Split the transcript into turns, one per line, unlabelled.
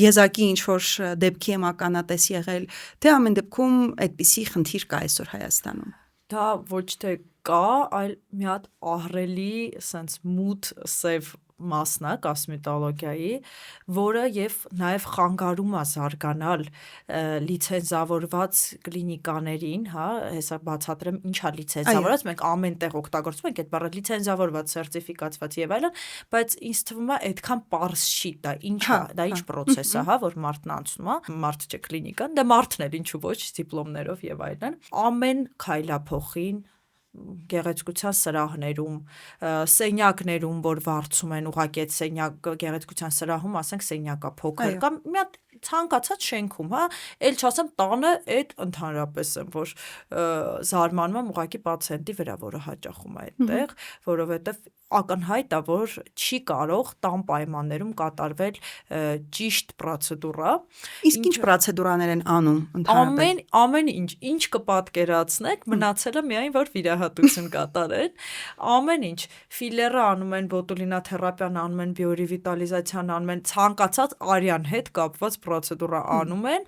եզակի ինչ-որ դեպքի եմ ականատես եղել, թե ամեն դեպքում այդպիսի խնդիր կա այսօր Հայաստանում։
Դա ոչ թե կա, այլ մի հատ ահռելի սենց մութ սև մասն է կոսմետոլոգիայի, որը եւ նաեւ խանգարում է զարգանալ լիցենզավորված կլինիկաներին, հա, հեսա բացատրեմ ինչ է լիցենզավորված, մենք ամեն տեղ օգտագործում ենք այդ բառը լիցենզավորված, սերտիֆիկացված եւ այլն, բայց ինձ թվում է այդքան պարզ չի դա, ինչ է, դա ինչ process է, հա, որ մարդն անցնում է, մարդ չէ կլինիկան, դե մարդն էլ ինչու ոչ դիպլոմներով եւ այլն, ամեն քայլափոխին գեղեցկության սրահներում, սենյակներում, որ վարձում են ուղղակի այդ սենյակ գեղեցկության սրահում, ասենք սենյակա փոքր կամ մի հատ ցանկացած շենքում, հա, էլ չասեմ տանը այդ ընդհանրապես եմ, որ զարմանում եմ ուղղակի պացիենտի վրա, որը հաճախում է այդտեղ, որովհետև ակնհայտ է, որ չի կարող տան պայմաններում կատարվել ճիշտ պրոցեդուրա։
Իսկ ինչ պրոցեդուրաներ են անում ընդհանրապես։
Ամեն ինչ կպատկերացնեք, մնացել է միայն որ վիրահատություն կատարեն, ամեն ինչ, ֆիլերը անում են, բոտուլինաթերապիան անում են, բիորիվիտալիզացիան անում են, ցանկացած արյան հետ կապված պրոցեդուրա անում են,